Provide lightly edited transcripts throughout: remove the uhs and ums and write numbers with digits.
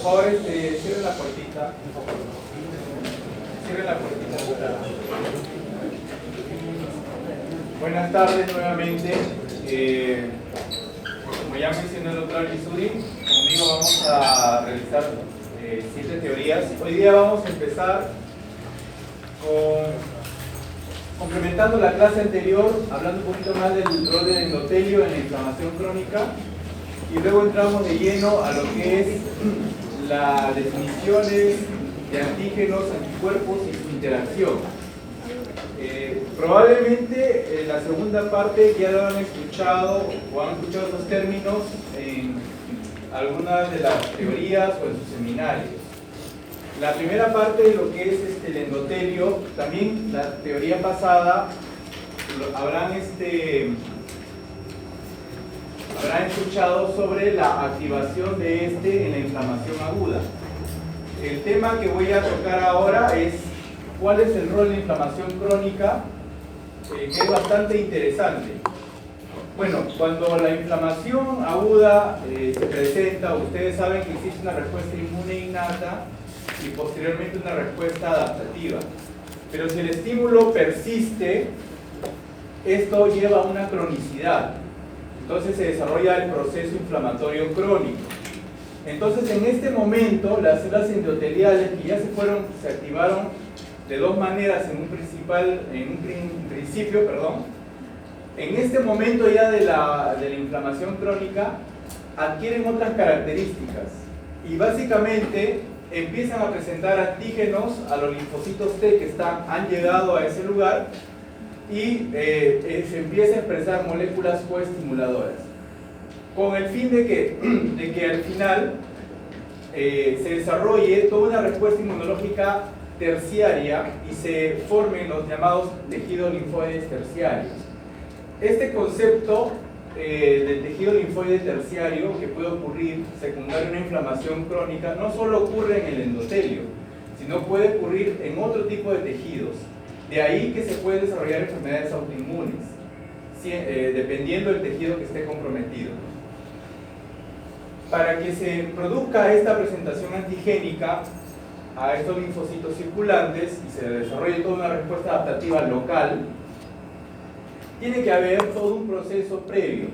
favor, cierren la puertita. Cierren la puertita. Buenas tardes nuevamente. Como ya mencionó el doctor Alizuri, conmigo vamos a realizar 7 teorías. Hoy día vamos a empezar complementando la clase anterior, hablando un poquito más del rol del endotelio en la inflamación crónica, y luego entramos de lleno a lo que es las definiciones de antígenos, anticuerpos y su interacción. Probablemente en la segunda parte ya lo han escuchado o han escuchado esos términos en algunas de las teorías o en sus seminarios. La primera parte de lo que es el endotelio, también la teoría pasada, habrán escuchado sobre la activación de en la inflamación aguda. El tema que voy a tocar ahora es cuál es el rol de la inflamación crónica, que es bastante interesante. Bueno, cuando la inflamación aguda se presenta, ustedes saben que existe una respuesta inmune innata y posteriormente una respuesta adaptativa. Pero si el estímulo persiste, esto lleva a una cronicidad. Entonces se desarrolla el proceso inflamatorio crónico. Entonces en este momento las células endoteliales que ya se activaron de dos maneras en un principio, en este momento ya de la inflamación crónica adquieren otras características y básicamente empiezan a presentar antígenos a los linfocitos T que han llegado a ese lugar y se empieza a expresar moléculas coestimuladoras con el fin de que al final se desarrolle toda una respuesta inmunológica terciaria y se formen los llamados tejidos linfoides terciarios. Este concepto del tejido linfoide terciario que puede ocurrir secundario a una inflamación crónica no solo ocurre en el endotelio, sino puede ocurrir en otro tipo de tejidos. De ahí que se pueden desarrollar enfermedades autoinmunes, dependiendo del tejido que esté comprometido. Para que se produzca esta presentación antigénica a estos linfocitos circulantes y se desarrolle toda una respuesta adaptativa local, tiene que haber todo un proceso previo.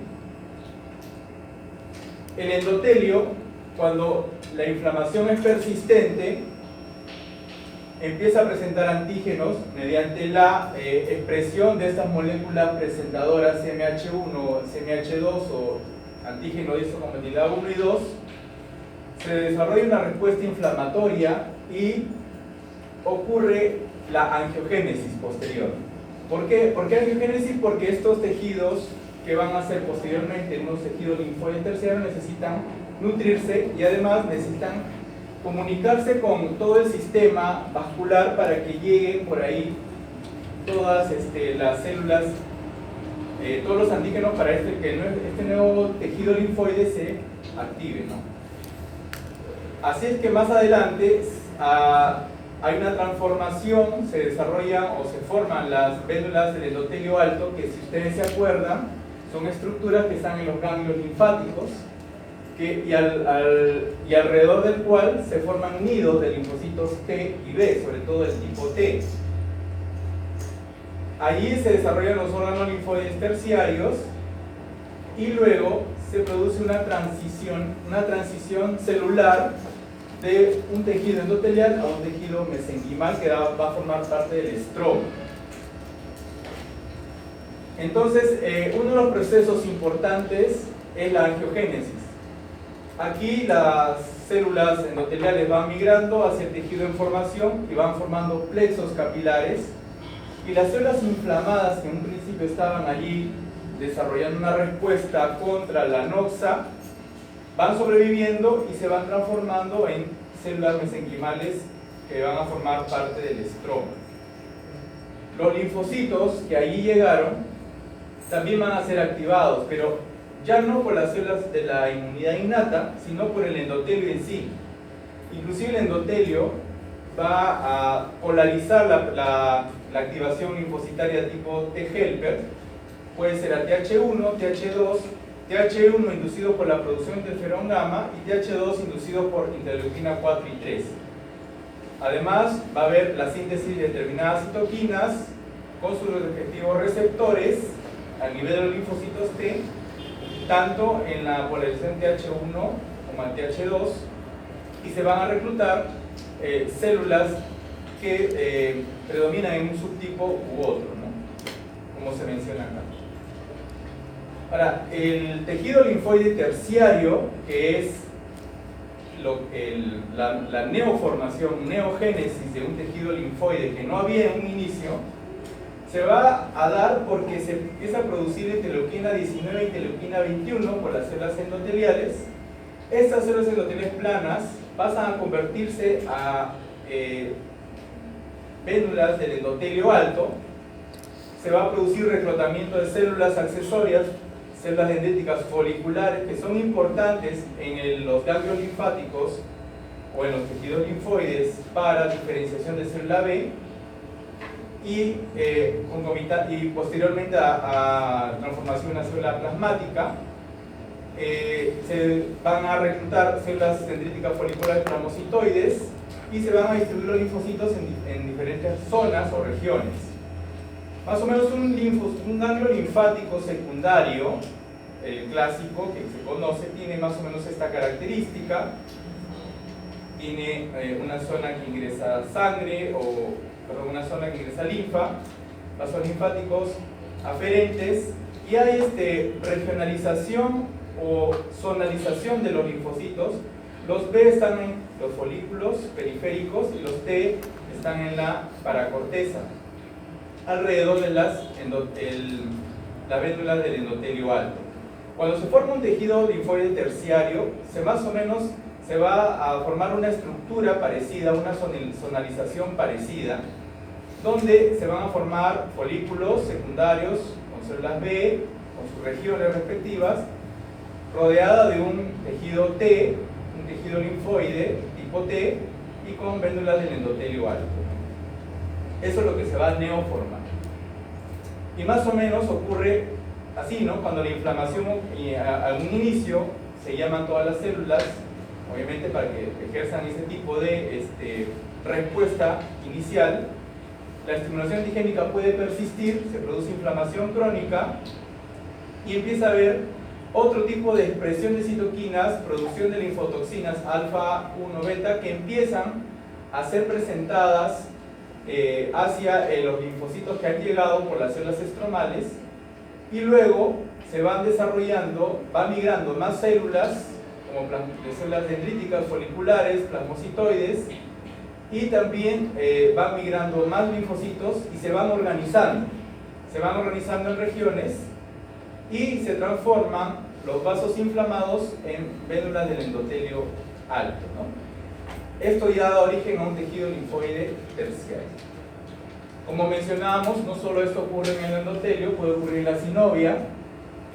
El endotelio, cuando la inflamación es persistente, empieza a presentar antígenos mediante la expresión de estas moléculas presentadoras CMH1, CMH2 o antígeno de histocompatibilidad 1 y 2. Se desarrolla una respuesta inflamatoria y ocurre la angiogénesis posterior. ¿Por qué? ¿Por qué angiogénesis? Porque estos tejidos que van a ser posteriormente unos tejidos linfoides terciarios necesitan nutrirse y además necesitan comunicarse con todo el sistema vascular para que lleguen por ahí todas las células, todos los antígenos para que este nuevo tejido linfoide se active, ¿no? Así es que más adelante hay una transformación, se desarrollan o se forman las vénulas del endotelio alto, que si ustedes se acuerdan, son estructuras que están en los ganglios linfáticos y alrededor del cual se forman nidos de linfocitos T y B, sobre todo del tipo T. Allí se desarrollan los órganos linfoides terciarios y luego se produce una transición celular de un tejido endotelial a un tejido mesenquimal que va a formar parte del estroma. Entonces, uno de los procesos importantes es la angiogénesis. Aquí las células endoteliales van migrando hacia el tejido en formación y van formando plexos capilares, y las células inflamadas que en un principio estaban allí desarrollando una respuesta contra la noxa van sobreviviendo y se van transformando en células mesenquimales que van a formar parte del estroma. Los linfocitos que allí llegaron también van a ser activados, pero ya no por las células de la inmunidad innata, sino por el endotelio en sí. Inclusive el endotelio va a polarizar la activación linfocitaria tipo T helper, puede ser a TH1, TH2 TH1 inducido por la producción de interferón gamma y TH2 inducido por interleuquina 4 y 3. Además, va a haber la síntesis de determinadas citoquinas con sus respectivos receptores al nivel de los linfocitos T, tanto en la polarización TH1 como en TH2, y se van a reclutar células que predominan en un subtipo u otro, ¿no? Como se menciona acá. Ahora, el tejido linfoide terciario, que es la neoformación, neogénesis de un tejido linfoide que no había en un inicio, se va a dar porque se empieza a producir interleuquina 19 e interleuquina 21 por las células endoteliales. Estas células endoteliales planas pasan a convertirse a vénulas del endotelio alto. Se va a producir reclutamiento de células accesorias, células dendríticas foliculares, que son importantes en los ganglios linfáticos o en los tejidos linfoides para diferenciación de célula B, y posteriormente a transformación en una célula plasmática. Se van a reclutar células dendríticas foliculares plasmocitoides y se van a distribuir los linfocitos en diferentes zonas o regiones. Más o menos un ganglio linfático secundario, el clásico que se conoce, tiene más o menos esta característica. Tiene una zona que ingresa sangre, una zona que ingresa linfa, vasos linfáticos aferentes, y hay regionalización o zonalización de los linfocitos. Los B están en los folículos periféricos y los T están en la paracorteza, alrededor de la vénula del endotelio alto. Cuando se forma un tejido linfoide terciario, más o menos se va a formar una estructura parecida, una zonalización parecida, donde se van a formar folículos secundarios con células B, con sus regiones respectivas, rodeada de un tejido T, un tejido linfoide tipo T, y con vénulas del endotelio alto. Eso es lo que se va a neoformar. Y más o menos ocurre así, ¿no? Cuando la inflamación a un inicio se llaman todas las células, obviamente para que ejerzan ese tipo de respuesta inicial. La estimulación antigénica puede persistir, se produce inflamación crónica y empieza a haber otro tipo de expresión de citoquinas, producción de linfotoxinas alfa 1 beta, que empiezan a ser presentadas hacia los linfocitos que han llegado por las células estromales, y luego se van desarrollando, van migrando más células, como de células dendríticas foliculares, plasmocitoides, y también van migrando más linfocitos y se van organizando en regiones, y se transforman los vasos inflamados en vénulas del endotelio alto, ¿no? Esto ya da origen a un tejido linfoide terciario. Como mencionábamos, no solo esto ocurre en el endotelio, puede ocurrir en la sinovia,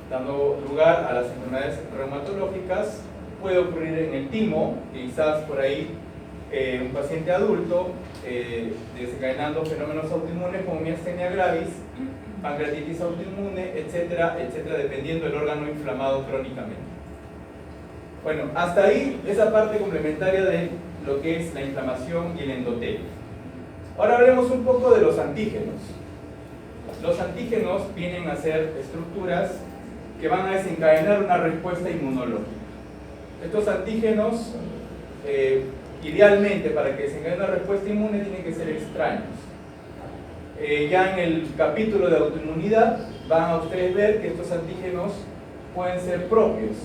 dando lugar a las enfermedades reumatológicas, puede ocurrir en el timo, quizás por ahí un paciente adulto desencadenando fenómenos autoinmunes como miastenia gravis, pancreatitis autoinmune, etcétera, etcétera, dependiendo del órgano inflamado crónicamente. Bueno, hasta ahí esa parte complementaria de lo que es la inflamación y el endotelio. Ahora hablemos un poco de los antígenos. Los antígenos vienen a ser estructuras que van a desencadenar una respuesta inmunológica. Estos antígenos, idealmente, para que desencadene una respuesta inmune, tienen que ser extraños. Ya en el capítulo de autoinmunidad van a ustedes ver que estos antígenos pueden ser propios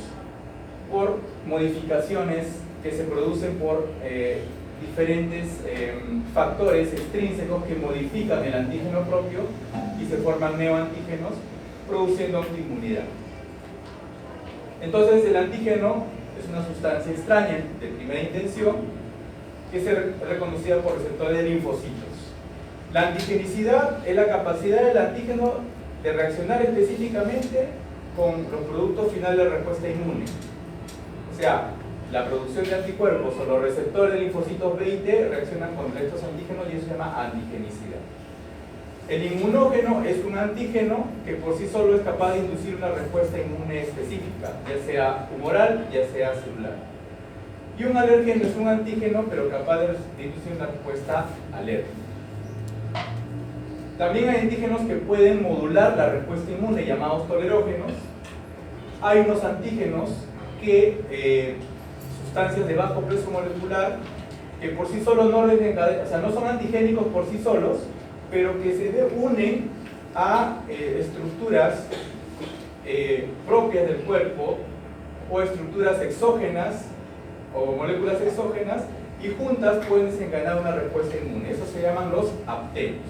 por modificaciones que se producen por diferentes factores extrínsecos que modifican el antígeno propio y se forman neoantígenos, produciendo autoinmunidad. Entonces el antígeno es una sustancia extraña de primera intención que es reconocida por receptores de linfocitos. La antigenicidad es la capacidad del antígeno de reaccionar específicamente con los productos finales de respuesta inmune. O sea, la producción de anticuerpos o los receptores de linfocitos B y T reaccionan contra estos antígenos y eso se llama antigenicidad. El inmunógeno es un antígeno que por sí solo es capaz de inducir una respuesta inmune específica, ya sea humoral, ya sea celular. Y un alérgeno es un antígeno, pero capaz de inducir una respuesta alérgica. También hay antígenos que pueden modular la respuesta inmune, llamados tolerógenos. Hay unos antígenos que, sustancias de bajo peso molecular, que por sí solos no les encadenan, o sea, no son antigénicos por sí solos, pero que se unen a estructuras propias del cuerpo o estructuras exógenas o moléculas exógenas, y juntas pueden desencadenar una respuesta inmune. Esos se llaman los aptenos.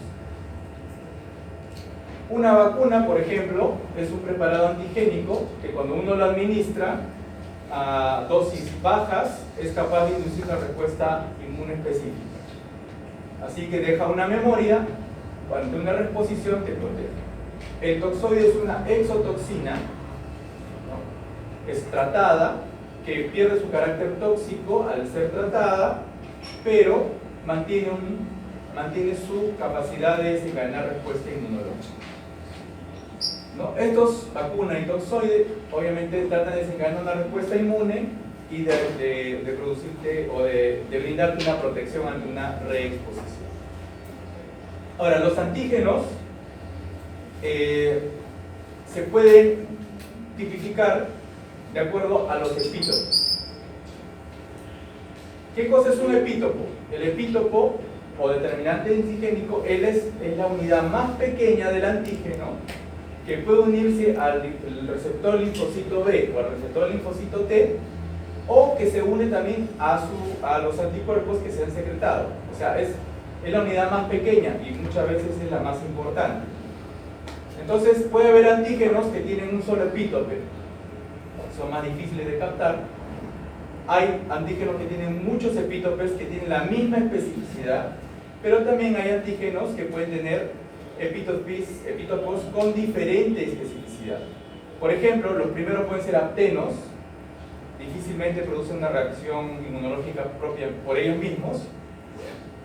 Una vacuna, por ejemplo, es un preparado antigénico que cuando uno lo administra a dosis bajas es capaz de inducir una respuesta inmune específica. Así que deja una memoria, ante una reexposición te protege. El toxoide es una exotoxina, ¿no?, es tratada, que pierde su carácter tóxico al ser tratada, pero mantiene su capacidad de desencadenar respuesta inmunológica, ¿no? Estos, vacuna y toxoide, obviamente tratan de desencadenar una respuesta inmune y de producirte o de brindarte una protección ante una reexposición. Ahora, los antígenos se pueden tipificar de acuerdo a los epítopos. ¿Qué cosa es un epítopo? El epítopo o determinante antigénico, él es la unidad más pequeña del antígeno que puede unirse al receptor linfocito B o al receptor linfocito T, o que se une también a los anticuerpos que se han secretado. O sea, es la unidad más pequeña y muchas veces es la más importante. Entonces puede haber antígenos que tienen un solo epítope, son más difíciles de captar. Hay antígenos que tienen muchos epítopes que tienen la misma especificidad, pero también hay antígenos que pueden tener epítopos con diferente especificidad. Por ejemplo, los primeros pueden ser aptenos, difícilmente producen una reacción inmunológica propia por ellos mismos.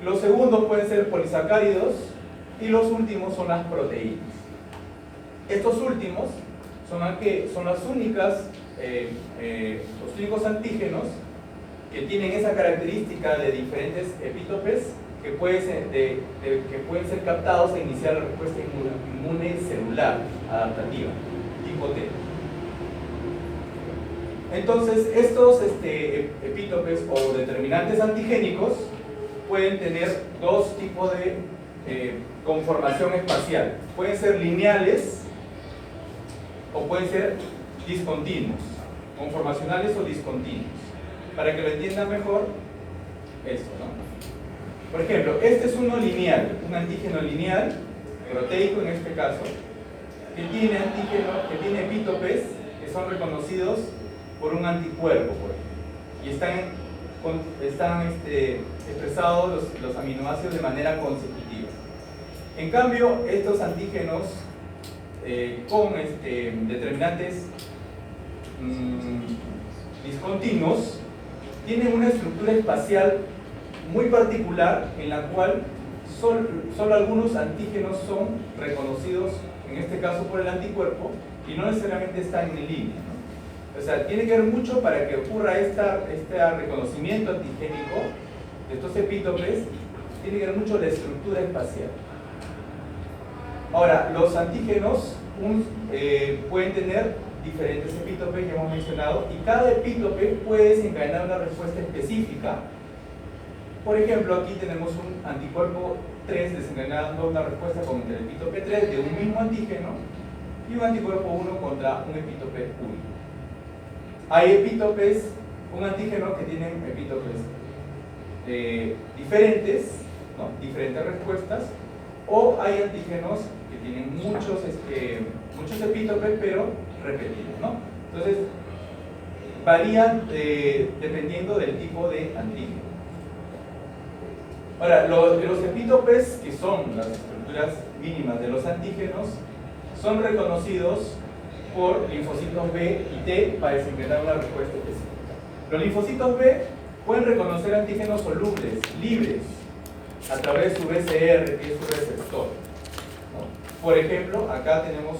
Los segundos pueden ser polisacáridos y los últimos son las proteínas. Estos últimos son las únicas, los únicos antígenos que tienen esa característica de diferentes epítopes que pueden ser captados e iniciar la respuesta inmune celular adaptativa, tipo T. Entonces, estos epítopes o determinantes antigénicos pueden tener dos tipos de conformación espacial. Pueden ser lineales o pueden ser discontinuos, conformacionales o discontinuos. Para que lo entiendan mejor, esto, ¿no? Por ejemplo, este es uno lineal, un antígeno lineal, proteico en este caso, que tiene epítopes que son reconocidos por un anticuerpo, por ejemplo, y están expresados los aminoácidos de manera consecutiva. En cambio, estos antígenos con determinantes discontinuos tienen una estructura espacial muy particular en la cual solo algunos antígenos son reconocidos, en este caso por el anticuerpo, y no necesariamente están en línea, ¿no? O sea, tiene que ver mucho para que ocurra este reconocimiento antigénico de estos epítopes, tiene que ver mucho la estructura espacial. Ahora, los antígenos pueden tener diferentes epítopes, ya hemos mencionado, y cada epítope puede desencadenar una respuesta específica. Por ejemplo, aquí tenemos un anticuerpo 3 desencadenando una respuesta contra el epítope 3 de un mismo antígeno y un anticuerpo 1 contra un epítope 1. Hay epítopes, un antígeno que tienen epítopes diferentes, ¿no?, diferentes respuestas, o hay antígenos que tienen muchos epítopes pero repetidos, ¿no? Entonces, varían dependiendo del tipo de antígeno. Ahora, los epítopes, que son las estructuras mínimas de los antígenos, son reconocidos por linfocitos B y T para desencadenar una respuesta específica. Los linfocitos B pueden reconocer antígenos solubles, libres, a través de su BCR, que es su receptor. Por ejemplo, acá tenemos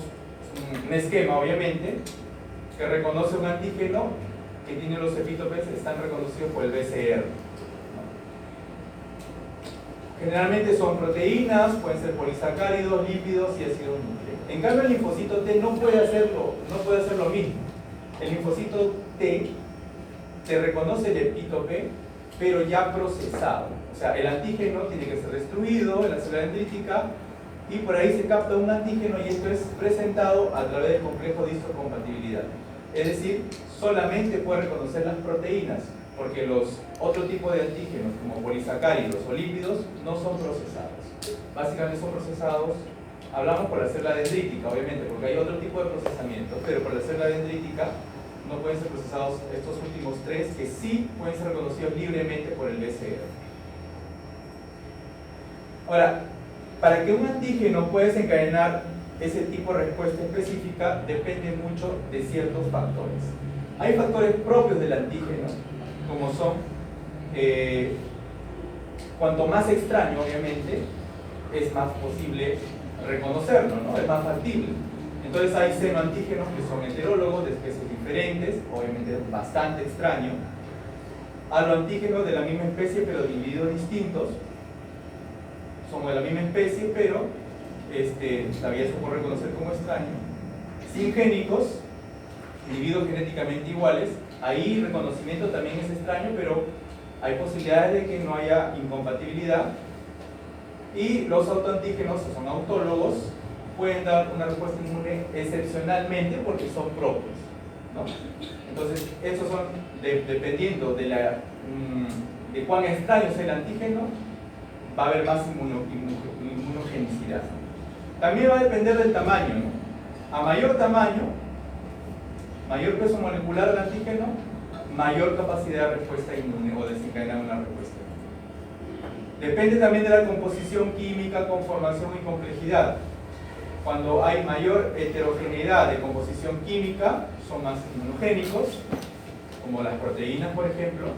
un esquema, obviamente, que reconoce un antígeno que tiene los epítopes, están reconocidos por el BCR. Generalmente son proteínas, pueden ser polisacáridos, lípidos y ácidos nucleicos. En cambio, el linfocito T no puede hacer lo mismo. El linfocito T te reconoce el epítope, pero ya procesado. O sea, el antígeno tiene que ser destruido en la célula dendrítica y por ahí se capta un antígeno y esto es presentado a través del complejo de histocompatibilidad. Es decir, solamente puede reconocer las proteínas, porque los otro tipo de antígenos como polisacáridos o lípidos no son procesados. Básicamente son procesados, hablamos por la célula dendrítica obviamente, porque hay otro tipo de procesamiento, pero por la célula dendrítica no pueden ser procesados estos últimos tres que sí pueden ser reconocidos libremente por el BCR. Ahora, para que un antígeno pueda desencadenar ese tipo de respuesta específica depende mucho de ciertos factores. Hay factores propios del antígeno, como son, cuanto más extraño obviamente, es más posible reconocerlo, ¿no? Es más factible. Entonces hay senoantígenos que son heterólogos de especies diferentes, obviamente bastante extraño. Aloantígenos de la misma especie pero de individuos distintos. Somos de la misma especie pero todavía se puede reconocer como extraño. Singénicos, individuos genéticamente iguales. Ahí el reconocimiento también es extraño, pero hay posibilidades de que no haya incompatibilidad. Y los autoantígenos, que son autólogos, pueden dar una respuesta inmune excepcionalmente porque son propios, ¿no? Entonces, estos son, dependiendo de cuán extraño sea el antígeno, va a haber más inmunogenicidad. También va a depender del tamaño, ¿no? A mayor tamaño, mayor peso molecular del antígeno, mayor capacidad de respuesta inmune o desencadenar una respuesta. Depende también de la composición química, conformación y complejidad. Cuando hay mayor heterogeneidad de composición química, son más inmunogénicos, como las proteínas, por ejemplo.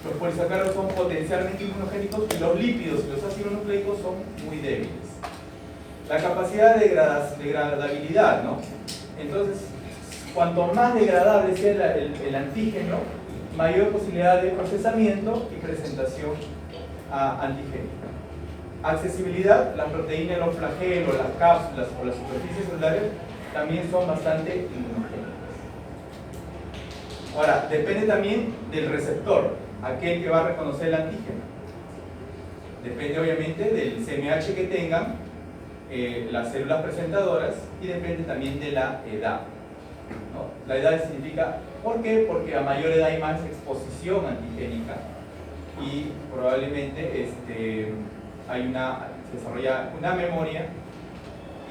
Los polisacáridos son potencialmente inmunogénicos y los lípidos y los ácidos nucleicos son muy débiles. La capacidad de degradabilidad, ¿no? Entonces, cuanto más degradable sea el antígeno, mayor posibilidad de procesamiento y presentación antigénica. Accesibilidad, las proteínas, los flagelos, las cápsulas o las superficies celulares también son bastante inmunogénicas. Ahora, depende también del receptor, aquel que va a reconocer el antígeno. Depende obviamente del CMH que tengan las células presentadoras y depende también de la edad, ¿no? La edad significa, ¿por qué? Porque a mayor edad hay más exposición antigénica y probablemente se desarrolla una memoria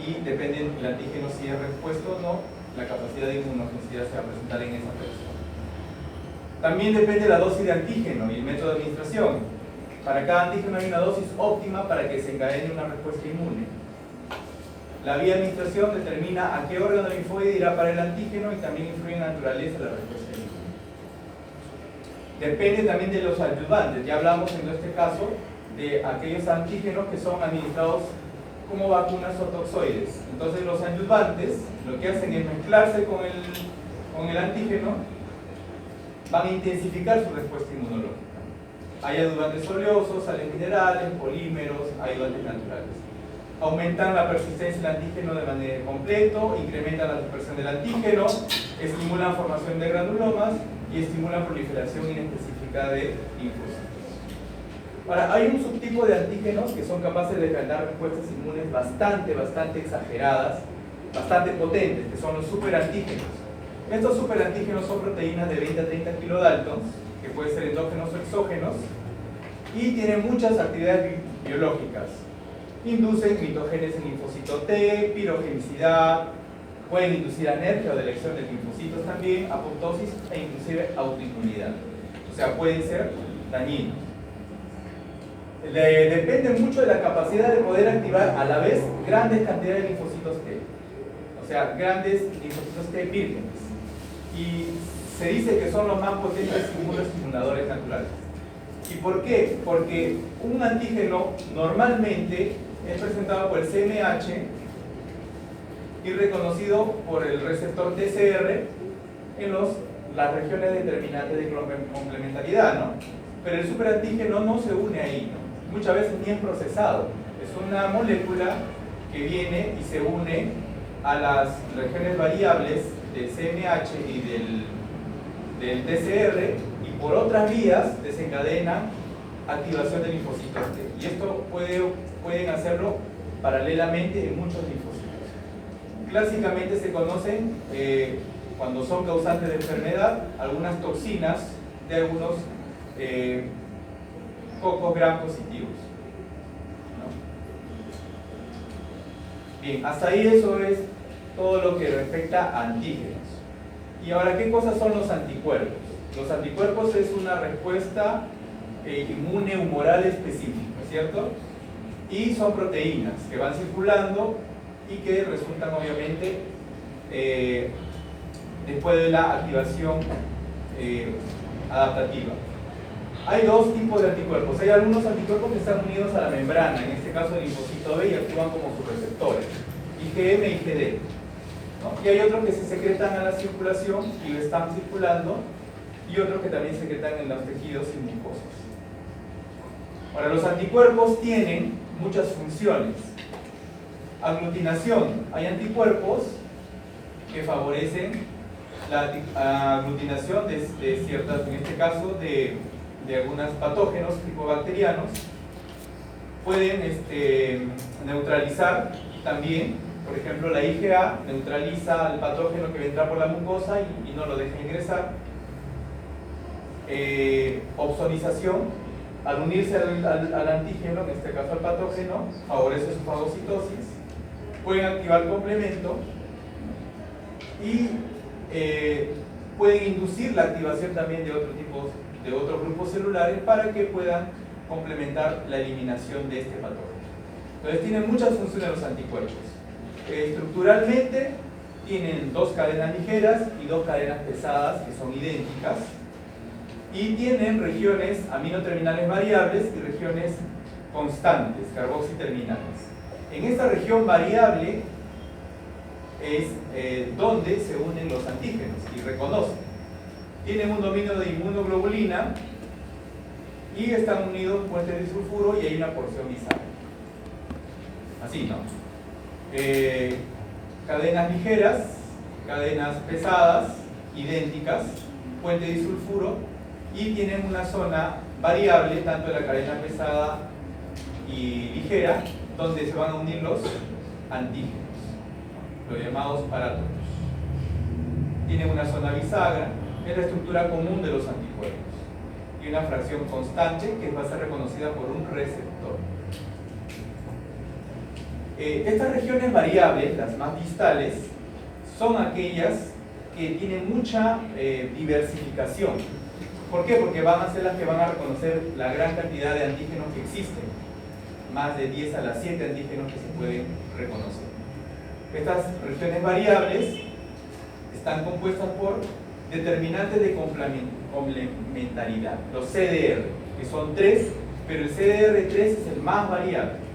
y depende del antígeno si es respuesto o no, la capacidad de inmunogenicidad se va a presentar en esa persona. También depende de la dosis de antígeno y el método de administración. Para cada antígeno hay una dosis óptima para que se encadene una respuesta inmune. La vía de administración determina a qué órgano linfoide irá para el antígeno y también influye en la naturaleza de la respuesta inmune. Depende también de los adyuvantes. Ya hablamos en este caso de aquellos antígenos que son administrados como vacunas o toxoides. Entonces los adyuvantes lo que hacen es mezclarse con el antígeno, van a intensificar su respuesta inmunológica. Hay adyuvantes oleosos, sales minerales, polímeros, ayudantes naturales. Aumentan la persistencia del antígeno de manera completa, incrementan la dispersión del antígeno, estimulan formación de granulomas y estimulan proliferación inespecífica de linfocitos. Ahora, hay un subtipo de antígenos que son capaces de generar respuestas inmunes bastante exageradas, bastante potentes, que son los superantígenos. Estos superantígenos son proteínas de 20 a 30 kilodaltons, que pueden ser endógenos o exógenos, y tienen muchas actividades biológicas. Inducen mitogénesis en linfocito T, pirogenicidad, pueden inducir anergia o delección de linfocitos también, apoptosis e inclusive autoinmunidad. O sea, pueden ser dañinos. Depende mucho de la capacidad de poder activar a la vez grandes cantidades de linfocitos T. O sea, grandes linfocitos T vírgenes. Y se dice que son los más potentes inmunoestimuladores naturales. ¿Y por qué? Porque un antígeno normalmente es presentado por el CMH y reconocido por el receptor TCR en las regiones determinantes de complementariedad, ¿no? Pero el superantígeno no se une ahí, ¿no? Muchas veces ni es procesado. Es una molécula que viene y se une a las regiones variables del CMH y del TCR, y por otras vías desencadena activación de linfocitos T. Y esto pueden hacerlo paralelamente en muchos linfocitos. Clásicamente se conocen, cuando son causantes de enfermedad, algunas toxinas de algunos cocos gram positivos, ¿no? Bien, hasta ahí eso es todo lo que respecta a antígenos. Y ahora, ¿qué cosas son los anticuerpos? Los anticuerpos es una respuesta inmune humoral específica, ¿cierto? Y son proteínas que van circulando y que resultan obviamente después de la activación adaptativa. Hay dos tipos de anticuerpos. Hay algunos anticuerpos que están unidos a la membrana, en este caso el linfocito B, y actúan como sus receptores, IgM y IgD, ¿no? Y hay otros que se secretan a la circulación y están circulando, y otros que también se secretan en los tejidos y mucosas. Ahora, los anticuerpos tienen muchas funciones. Aglutinación. Hay anticuerpos que favorecen la aglutinación de ciertas, en este caso, de algunos patógenos tipo bacterianos. Pueden neutralizar también, por ejemplo, la IgA neutraliza al patógeno que vendrá por la mucosa y no lo deja ingresar. Opsonización. Al unirse al antígeno, en este caso al patógeno, favorece su fagocitosis. Pueden activar complemento y pueden inducir la activación también de otros grupos celulares para que puedan complementar la eliminación de este patógeno. Entonces tienen muchas funciones los anticuerpos. Estructuralmente tienen dos cadenas ligeras y dos cadenas pesadas que son idénticas, y tienen regiones aminoterminales variables y regiones constantes, carboxiterminales. En esta región variable es donde se unen los antígenos y reconocen. Tienen un dominio de inmunoglobulina y están unidos puentes de sulfuro y hay una porción bisagra. Así, ¿no? Cadenas ligeras, cadenas pesadas, idénticas, puente disulfuro, y tienen una zona variable, tanto de la cadena pesada y ligera, donde se van a unir los antígenos, los llamados parátonos. Tienen una zona bisagra, es la estructura común de los anticuerpos, y una fracción constante que va a ser reconocida por un receptor. Estas regiones variables, las más distales, son aquellas que tienen mucha diversificación. ¿Por qué? Porque van a ser las que van a reconocer la gran cantidad de antígenos que existen. Más de 10 a las 7 antígenos que se pueden reconocer. Estas regiones variables están compuestas por determinantes de complementariedad, los CDR, que son 3, pero el CDR3 es el más variable.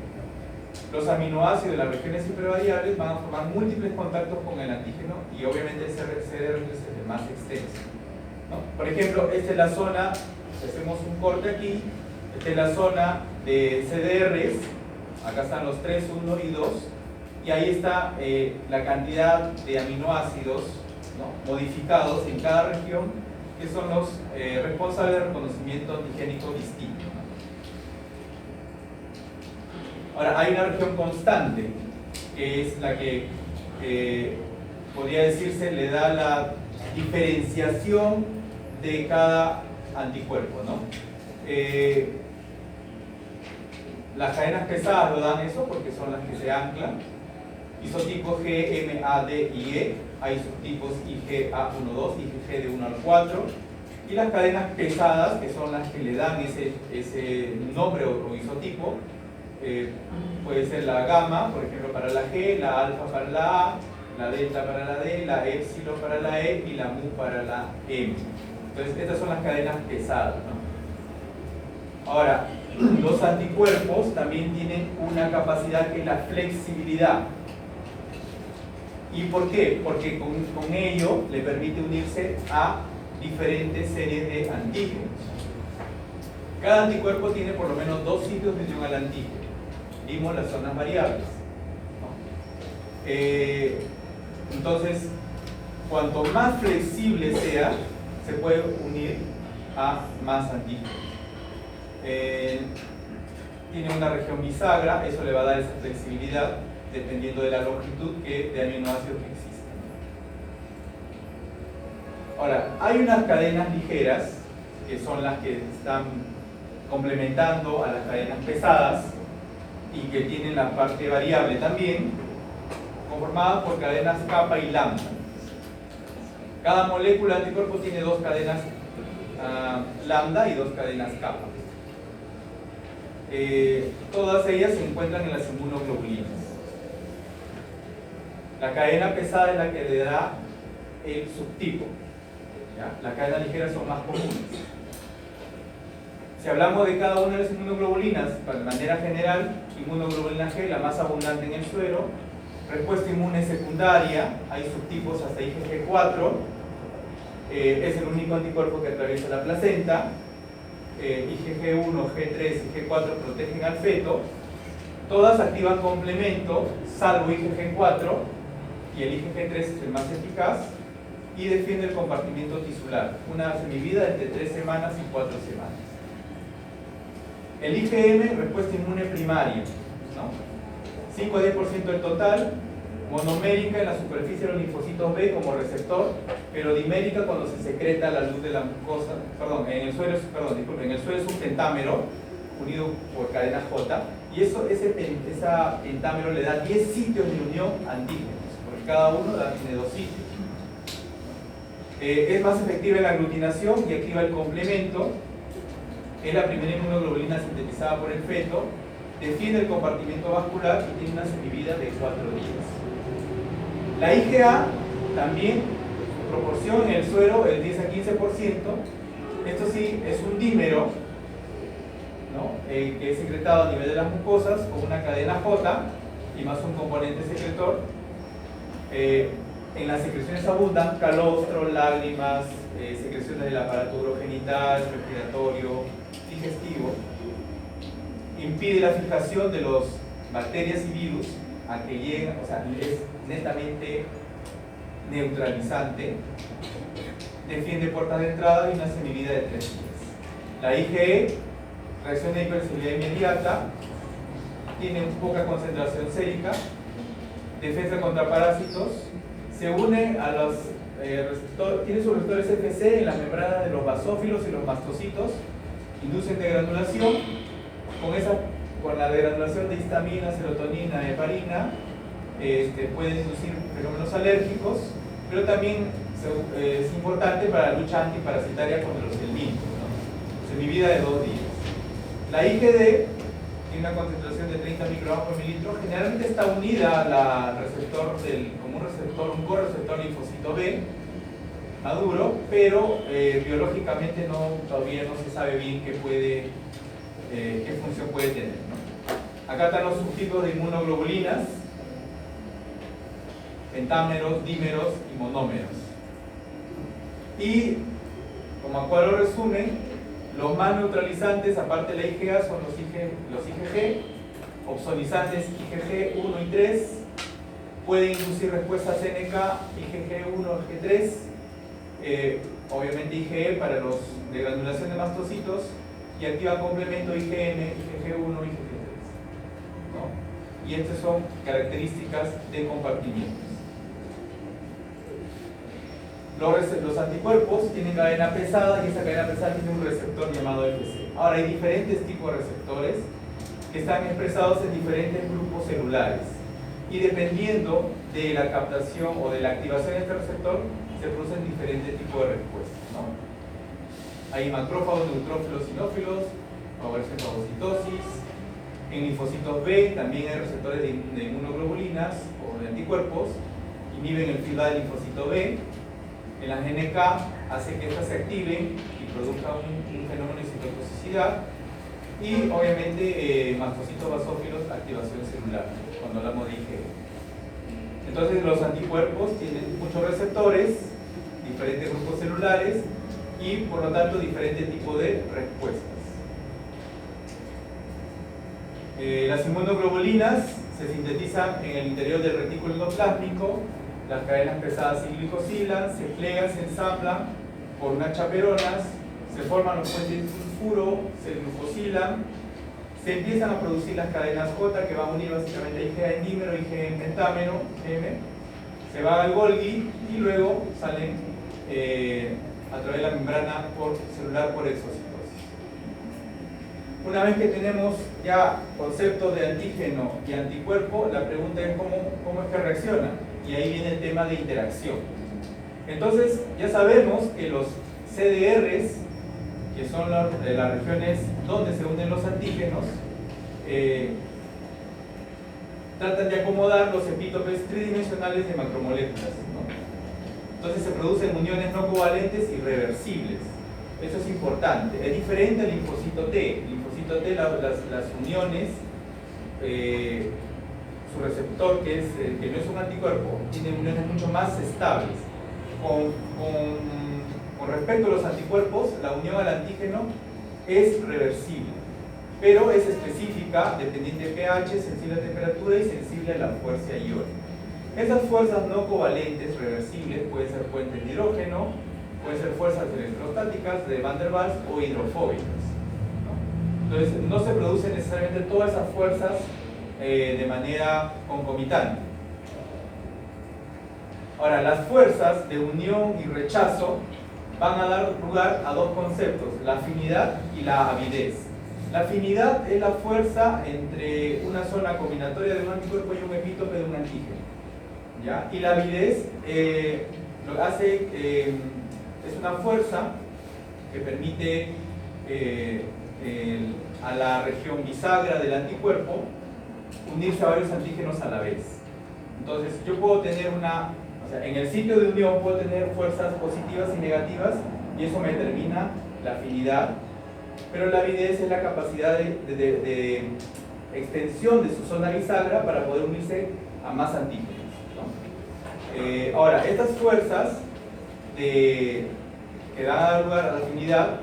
Los aminoácidos de las regiones hipervariables van a formar múltiples contactos con el antígeno y obviamente el CDR3 es el más extenso, ¿no? Por ejemplo, esta es la zona, si hacemos un corte aquí, esta es la zona de CDRs, acá están los 3, 1 y 2, y ahí está la cantidad de aminoácidos, ¿no?, modificados en cada región, que son los responsables del reconocimiento antigénico distinto, ¿no? Ahora, hay una región constante, que es la que podría decirse le da la diferenciación de cada anticuerpo, ¿no? Las cadenas pesadas lo dan eso porque son las que se anclan. Isotipos G, M, A, D y E. Hay subtipos IgA1,2 y G de 1 al 4. Y las cadenas pesadas, que son las que le dan ese nombre o isotipo, puede ser la gamma, por ejemplo, para la G, la alfa para la A, la delta para la D, la epsilon para la E y la mu para la M. Entonces, estas son las cadenas pesadas, ¿no? Ahora, los anticuerpos también tienen una capacidad que es la flexibilidad. ¿Y por qué? Porque con ello le permite unirse a diferentes series de antígenos. Cada anticuerpo tiene por lo menos 2 sitios de unión al antígeno. Vimos las zonas variables, ¿no? Entonces, cuanto más flexible sea, se puede unir a más antígenos. Tiene una región bisagra, eso le va a dar esa flexibilidad dependiendo de la longitud de aminoácidos que existen. Ahora, hay unas cadenas ligeras que son las que están complementando a las cadenas pesadas y que tienen la parte variable también, conformadas por cadenas kappa y lambda. Cada molécula de anticuerpo tiene 2 cadenas lambda y 2 cadenas kappa. Todas ellas se encuentran en las inmunoglobulinas. La cadena pesada es la que le da el subtipo, ¿ya? Las cadenas ligeras son más comunes. Si hablamos de cada una de las inmunoglobulinas, de manera general, inmunoglobulina G, la más abundante en el suero, respuesta inmune secundaria, hay subtipos hasta IgG4, es el único anticuerpo que atraviesa la placenta, IgG1, G3 y G4 protegen al feto, todas activan complemento, salvo IgG4, y el IgG3 es el más eficaz, y defiende el compartimiento tisular, una semivida entre 3 semanas y 4 semanas. El IgM, respuesta inmune primaria, ¿no? 5 a 10% del total, monomérica en la superficie de los linfocitos B como receptor, pero dimérica cuando se secreta la luz de la mucosa, en el suelo es un pentámero unido por cadena J, y ese pentámero le da 10 sitios de unión antígenos, porque cada uno tiene 2 sitios. Es más efectiva en la aglutinación y activa el complemento. Es la primera inmunoglobulina sintetizada por el feto, defiende el compartimiento vascular y tiene una semivida de 4 días. La IgA también, su proporción en el suero es 10 a 15%. Esto sí es un dímero, ¿no? Que es secretado a nivel de las mucosas con una cadena J y más un componente secretor. En las secreciones abundan calostro, lágrimas, secreciones del aparato urogenital, respiratorio, digestivo. Impide la fijación de las bacterias y virus a que lleguen, o sea, es netamente neutralizante, defiende puertas de entrada y una semivida de 3 días. La IgE, reacción de hipersensibilidad inmediata, tiene poca concentración sérica, defensa contra parásitos, se une a los receptores, tiene sus receptores FC en las membranas de los basófilos y los mastocitos, inducen degranulación, con la degranulación de histamina, serotonina, heparina, pueden inducir fenómenos alérgicos, pero también es importante para la lucha antiparasitaria contra los helmintos, ¿no? Semivida de 2 días. La IgD tiene una concentración de 30 microgramos por mililitro, generalmente está unida al receptor como un correceptor linfocito B maduro, pero biológicamente todavía no se sabe bien qué función puede tener, ¿no? Acá están los subtipos de inmunoglobulinas, pentámeros, dímeros y monómeros. Y, como Acuario resume, los más neutralizantes, aparte de la IgA, son los IgG, opsonizantes IgG1 y 3, pueden inducir respuestas NK, IgG1, IgG3, obviamente IgE para los de granulación de mastocitos, y activa complemento IgM, IgG1, IgG3, ¿no? Y estas son características de compartimientos. Los anticuerpos tienen cadena pesada y esa cadena pesada tiene un receptor llamado FC. Ahora, hay diferentes tipos de receptores que están expresados en diferentes grupos celulares y dependiendo de la captación o de la activación de este receptor se producen diferentes tipos de respuestas, ¿no? Hay macrófagos, neutrófilos, sinófilos, favorecen fagocitosis. En linfocitos B también hay receptores de inmunoglobulinas o de anticuerpos, inhiben el feedback del linfocito B. En las NK hace que estas se activen y produzcan un fenómeno de citotoxicidad. Y obviamente mastocitos basófilos, activación celular, cuando hablamos de IgE. Entonces los anticuerpos tienen muchos receptores, diferentes grupos celulares y por lo tanto diferente tipo de respuestas. Las inmunoglobulinas se sintetizan en el interior del retículo endoplásmico, las cadenas pesadas se glicosilan, se plegan, se ensamblan por unas chaperonas, se forman los puentes de sulfuro, se glucosilan, se empiezan a producir las cadenas J que van a unir básicamente a IgA en dímero, IgA en pentámero, M, se va al Golgi y luego salen a través de la membrana celular por exocitosis. Una vez que tenemos ya conceptos de antígeno y anticuerpo, la pregunta es cómo es que reacciona. Y ahí viene el tema de interacción. Entonces, ya sabemos que los CDRs, que son de las regiones donde se unen los antígenos, tratan de acomodar los epítopes tridimensionales de macromoléculas, ¿no? Entonces se producen uniones no covalentes irreversibles. Eso es importante. Es diferente al linfocito T. El linfocito T, las uniones, su receptor, que no es un anticuerpo, tiene uniones mucho más estables. Con respecto a los anticuerpos, la unión al antígeno es reversible, pero es específica, dependiente de pH, sensible a temperatura y sensible a la fuerza iónica. Esas fuerzas no covalentes reversibles pueden ser puentes de hidrógeno, pueden ser fuerzas electrostáticas de Van der Waals o hidrofóbicas, ¿no? Entonces, no se producen necesariamente todas esas fuerzas de manera concomitante. Ahora, las fuerzas de unión y rechazo van a dar lugar a dos conceptos, la afinidad y la avidez. La afinidad es la fuerza entre una zona combinatoria de un anticuerpo y un epítope de un antígeno, ¿ya? Y la avidez lo que hace es una fuerza que permite a la región bisagra del anticuerpo unirse a varios antígenos a la vez. Entonces yo puedo tener en el sitio de unión puedo tener fuerzas positivas y negativas y eso me determina la afinidad, pero la avidez es la capacidad de extensión de su zona bisagra para poder unirse a más antígenos, ¿no? Ahora, estas fuerzas que dan a dar lugar a la afinidad,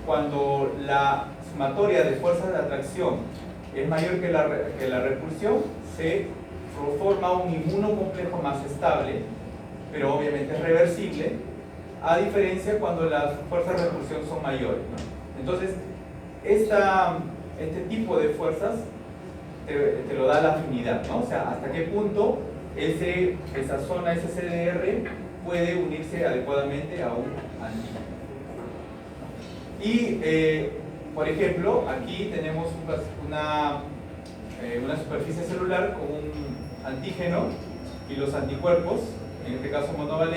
cuando la sumatoria de fuerzas de atracción es mayor que la repulsión, se forma un inmunocomplejo más estable, pero obviamente es reversible, a diferencia cuando las fuerzas de repulsión son mayores, ¿no? Entonces, este tipo de fuerzas te lo da la afinidad, ¿no? O sea, hasta qué punto esa zona, ese CDR, puede unirse adecuadamente a un antígeno. Y, por ejemplo, aquí tenemos una superficie celular con un antígeno y los anticuerpos, en este caso monovalentes.